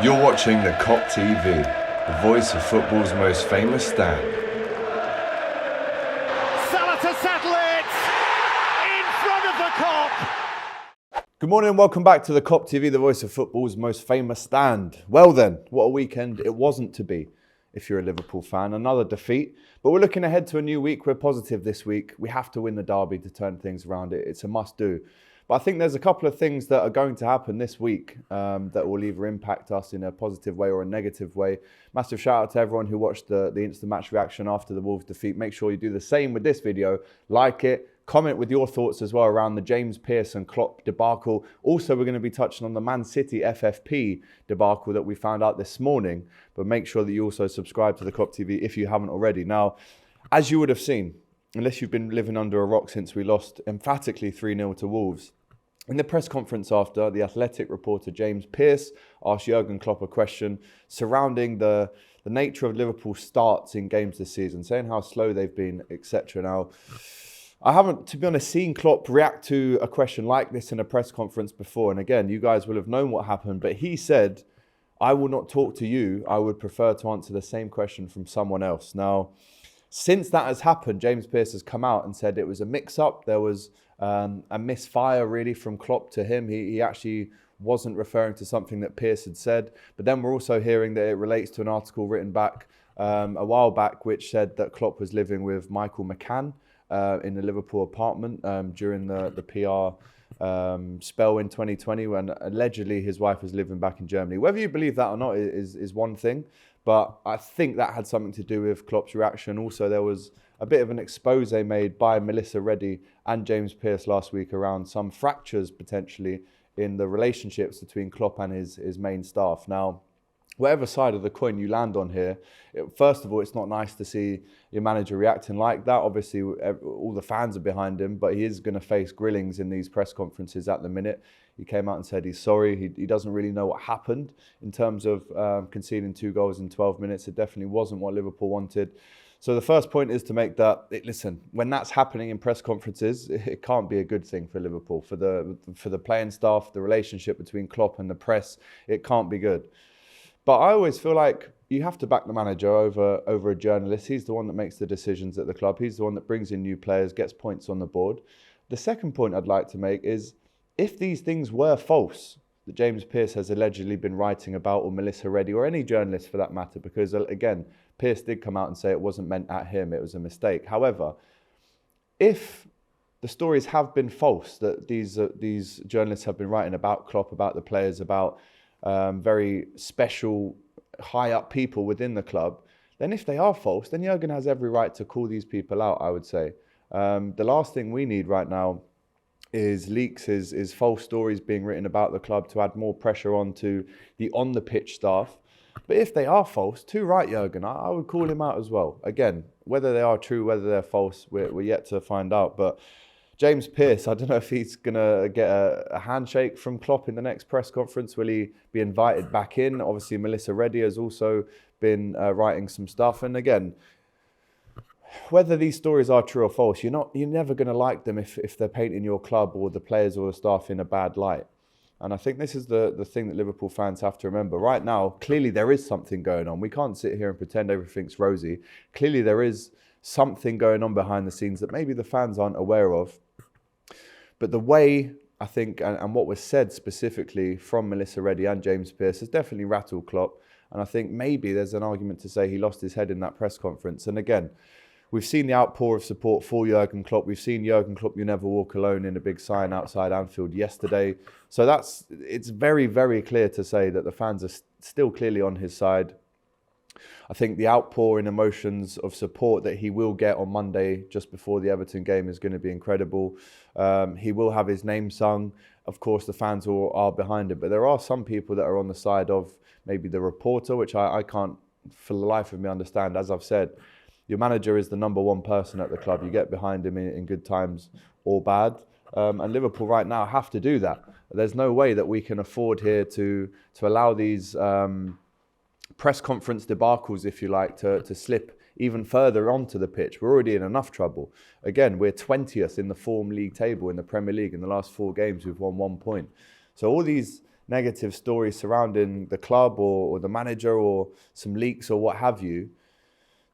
You're watching the Kop TV, the voice of football's most famous stand. Salah to settle it in front of the Kop. Good morning and welcome back to the Kop TV, the voice of football's most famous stand. Well then, what a weekend it wasn't to be if you're a Liverpool fan. Another defeat, but we're looking ahead to a new week. We're positive this week. We have to win the derby to turn things around. It's a must do. But I think there's a couple of things that are going to happen this week that will either impact us in a positive way or a negative way. Massive shout out to everyone who watched the instant match reaction after the Wolves defeat. Make sure you do the same with this video. Like it. Comment with your thoughts as well around the James Pearce and Klopp debacle. Also, we're going to be touching on the Man City FFP debacle that we found out this morning. But make sure that you also subscribe to the Kop TV if you haven't already. Now, as you would have seen, unless you've been living under a rock since we lost emphatically 3-0 to Wolves, in the press conference after, the Athletic reporter James Pearce asked Jurgen Klopp a question surrounding the nature of Liverpool's starts in games this season, saying how slow they've been, etc. Now, I haven't, to be honest, seen Klopp react to a question like this in a press conference before. And again, you guys will have known what happened, but he said, "I will not talk to you. I would prefer to answer the same question from someone else." Now, since that has happened, James Pearce has come out and said it was a mix-up. There was a misfire really from Klopp to him. He actually wasn't referring to something that Pearce had said. But then we're also hearing that it relates to an article written back a while back, which said that Klopp was living with Michael McCann in the Liverpool apartment during the PR spell in 2020, when allegedly his wife was living back in Germany. Whether you believe that or not is one thing. But I think that had something to do with Klopp's reaction. Also, there was a bit of an expose made by Melissa Reddy and James Pearce last week around some fractures potentially in the relationships between Klopp and his main staff. Now, whatever side of the coin you land on here, first of all, it's not nice to see your manager reacting like that. Obviously, all the fans are behind him, but he is going to face grillings in these press conferences at the minute. He came out and said he's sorry. He doesn't really know what happened in terms of conceding 2 goals in 12 minutes. It definitely wasn't what Liverpool wanted. So the first point is to make that, listen, when that's happening in press conferences, it can't be a good thing for Liverpool. For the playing staff, the relationship between Klopp and the press, it can't be good. But I always feel like you have to back the manager over a journalist. He's the one that makes the decisions at the club. He's the one that brings in new players, gets points on the board. The second point I'd like to make is, if these things were false, that James Pearce has allegedly been writing about, or Melissa Reddy, or any journalist for that matter, because again, Pearce did come out and say it wasn't meant at him, it was a mistake. However, if the stories have been false, that these journalists have been writing about Klopp, about the players, about very special, high-up people within the club, then if they are false, then Jurgen has every right to call these people out, I would say. The last thing we need right now is leaks, is false stories being written about the club to add more pressure onto the on-the-pitch staff. But if they are false, too right, Jurgen, I would call him out as well. Again, whether they are true, whether they're false, we're yet to find out. But James Pearce, I don't know if he's going to get a handshake from Klopp in the next press conference. Will he be invited back in? Obviously, Melissa Reddy has also been writing some stuff. And again, whether these stories are true or false, you're never going to like them if they're painting your club or the players or the staff in a bad light. And I think this is the thing that Liverpool fans have to remember. Right now, clearly there is something going on. We can't sit here and pretend everything's rosy. Clearly there is something going on behind the scenes that maybe the fans aren't aware of. But the way, I think, and what was said specifically from Melissa Reddy and James Pearce has definitely rattled Klopp. And I think maybe there's an argument to say he lost his head in that press conference. And again, we've seen the outpour of support for Jurgen Klopp. We've seen Jurgen Klopp, "You never walk alone," in a big sign outside Anfield yesterday. So it's very, very clear to say that the fans are still clearly on his side. I think the outpour in emotions of support that he will get on Monday, just before the Everton game, is going to be incredible. He will have his name sung. Of course, the fans are behind it. But there are some people that are on the side of maybe the reporter, which I can't for the life of me understand. As I've said, your manager is the number one person at the club. You get behind him in good times or bad. And Liverpool right now have to do that. There's no way that we can afford here to allow these press conference debacles, if you like, to slip even further onto the pitch. We're already in enough trouble. Again, we're 20th in the form league table in the Premier League. In the last 4 games, we've won 1 point. So all these negative stories surrounding the club or the manager or some leaks or what have you,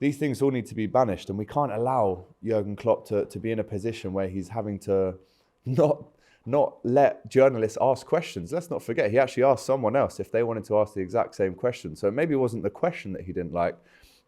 these things all need to be banished, and we can't allow Jurgen Klopp to be in a position where he's having to not let journalists ask questions. Let's not forget, he actually asked someone else if they wanted to ask the exact same question. So maybe it wasn't the question that he didn't like,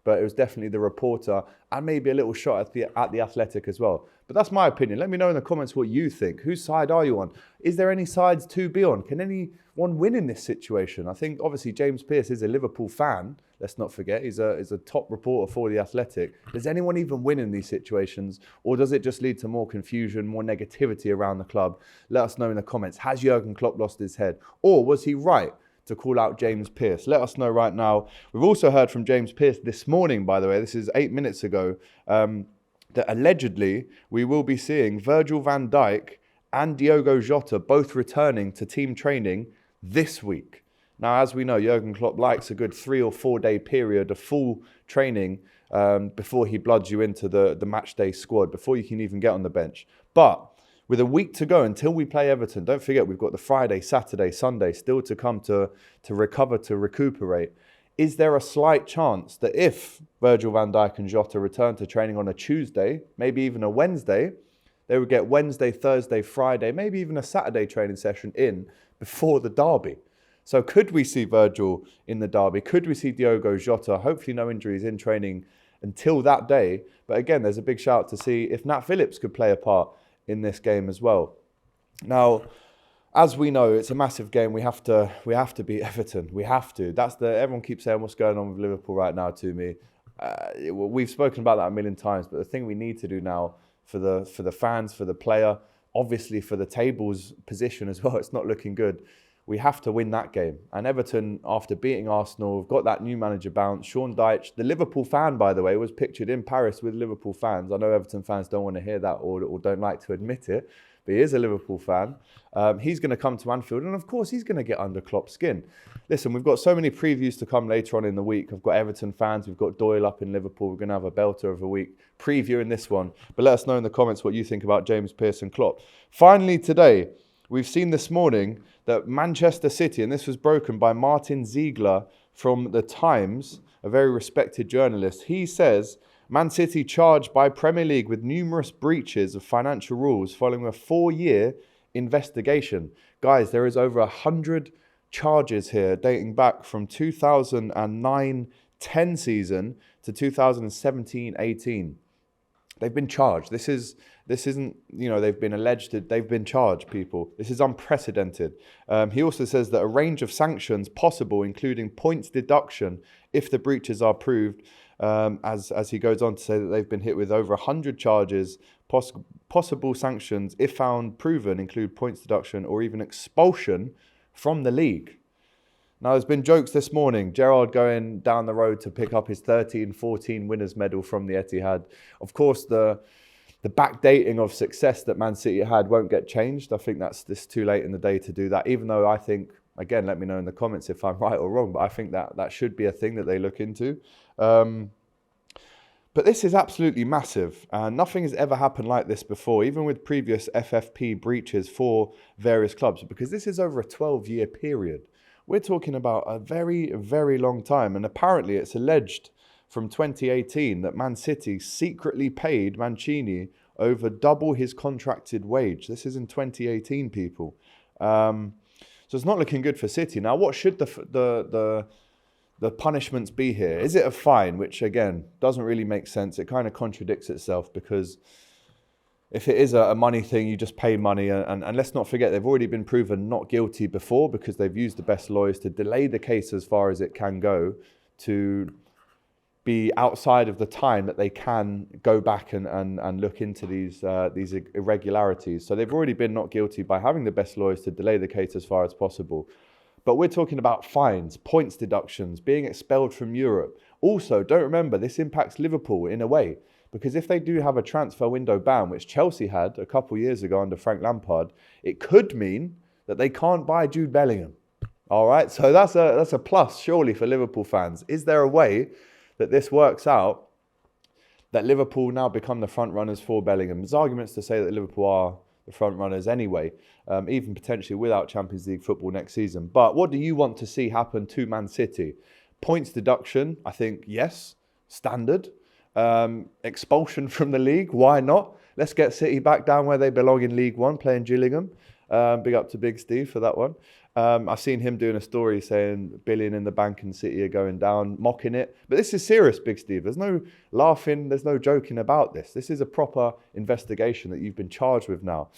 but it was definitely the reporter, and maybe a little shot at the Athletic as well. But that's my opinion. Let me know in the comments what you think. Whose side are you on? Is there any sides to be on? Can anyone win in this situation? I think obviously James Pearce is a Liverpool fan. Let's not forget, he's a top reporter for the Athletic. Does anyone even win in these situations? Or does it just lead to more confusion, more negativity around the club? Let us know in the comments. Has Jurgen Klopp lost his head? Or was he right to call out James Pearce? Let us know right now. We've also heard from James Pearce this morning, by the way. This is 8 minutes ago. That allegedly we will be seeing Virgil van Dijk and Diogo Jota both returning to team training this week. Now, as we know, Jurgen Klopp likes a good 3 or 4 day period of full training before he bloods you into the match day squad, before you can even get on the bench. But with a week to go until we play Everton, don't forget we've got the Friday, Saturday, Sunday still to come to recover, to recuperate. Is there a slight chance that if Virgil van Dijk and Jota return to training on a Tuesday, maybe even a Wednesday, they would get Wednesday, Thursday, Friday, maybe even a Saturday training session in before the derby? So could we see Virgil in the derby? Could we see Diogo Jota? Hopefully no injuries in training until that day. But again, there's a big shout to see if Nat Phillips could play a part in this game as well. Now, as we know, it's a massive game. We have to beat Everton. We have to. Everyone keeps saying what's going on with Liverpool right now to me. We've spoken about that a million times, but the thing we need to do now for the fans, for the player, obviously for the table's position as well, it's not looking good. We have to win that game. And Everton, after beating Arsenal, have got that new manager bounce. Sean Dyche, the Liverpool fan, by the way, was pictured in Paris with Liverpool fans. I know Everton fans don't want to hear that or don't like to admit it, but he is a Liverpool fan. He's going to come to Anfield, and of course, he's going to get under Klopp's skin. Listen, we've got so many previews to come later on in the week. I've got Everton fans. We've got Doyle up in Liverpool. We're going to have a belter of a week previewing this one. But let us know in the comments what you think about James Pearce and Klopp. Finally, today, we've seen this morning that Manchester City, and this was broken by Martin Ziegler from The Times, a very respected journalist. He says, Man City charged by Premier League with numerous breaches of financial rules following a 4-year investigation. Guys, there is over 100 charges here dating back from 2009-10 season to 2017-18. They've been charged. This isn't, they've been alleged, they've been charged, people. This is unprecedented. He also says that a range of sanctions possible, including points deduction if the breaches are proved, as he goes on to say that they've been hit with over 100 charges. Possible sanctions, if found proven, include points deduction or even expulsion from the league. Now, there's been jokes this morning. Gerrard going down the road to pick up his 13-14 winners medal from the Etihad. Of course, the backdating of success that Man City had won't get changed. I think this too late in the day to do that, even though I think, again, let me know in the comments if I'm right or wrong, but I think that should be a thing that they look into. But this is absolutely massive, and nothing has ever happened like this before, even with previous FFP breaches for various clubs, because this is over a 12-year period. We're talking about a very, very long time, and apparently it's alleged from 2018 that Man City secretly paid Mancini over double his contracted wage. This is in 2018, people. So it's not looking good for City. Now, what should the punishments be here? Is it a fine, which again doesn't really make sense? It kind of contradicts itself, because if it is a money thing, you just pay money. And let's not forget, they've already been proven not guilty before, because they've used the best lawyers to delay the case as far as it can go, to be outside of the time that they can go back and look into these irregularities. So they've already been not guilty by having the best lawyers to delay the case as far as possible. But we're talking about fines, points deductions, being expelled from Europe. Also, don't remember, this impacts Liverpool in a way, because if they do have a transfer window ban, which Chelsea had a couple years ago under Frank Lampard, it could mean that they can't buy Jude Bellingham. All right, so that's a plus, surely, for Liverpool fans. Is there a way that this works out, that Liverpool now become the front runners for Bellingham? There's arguments to say that Liverpool are the front runners anyway, even potentially without Champions League football next season. But what do you want to see happen to Man City? Points deduction, I think, yes, standard. Expulsion from the league, why not? Let's get City back down where they belong in League One, playing Gillingham. Big up to Big Steve for that one. I've seen him doing a story saying billion in the bank and City are going down, mocking it. But this is serious, Big Steve. There's no laughing, there's no joking about this. This is a proper investigation that you've been charged with now.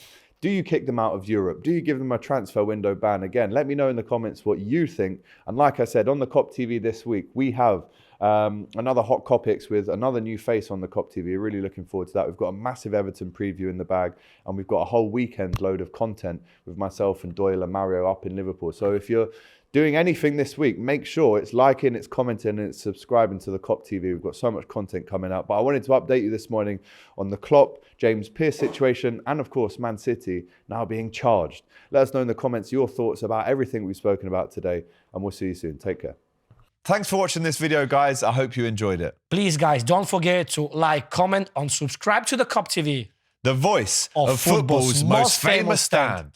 Do you kick them out of Europe? Do you give them a transfer window ban again? Let me know in the comments what you think. And like I said, on the Kop TV this week, we have another hot Kopics with another new face on the Kop TV. Really looking forward to that. We've got a massive Everton preview in the bag, and we've got a whole weekend load of content with myself and Doyle and Mario up in Liverpool. So if you're doing anything this week, make sure it's liking, it's commenting, and it's subscribing to the Kop TV. We've got so much content coming up. But I wanted to update you this morning on the Klopp, James Pearce situation, and of course, Man City now being charged. Let us know in the comments your thoughts about everything we've spoken about today, and we'll see you soon. Take care. Thanks for watching this video, guys. I hope you enjoyed it. Please, guys, don't forget to like, comment, and subscribe to the Kop TV. The voice of football's most famous stand.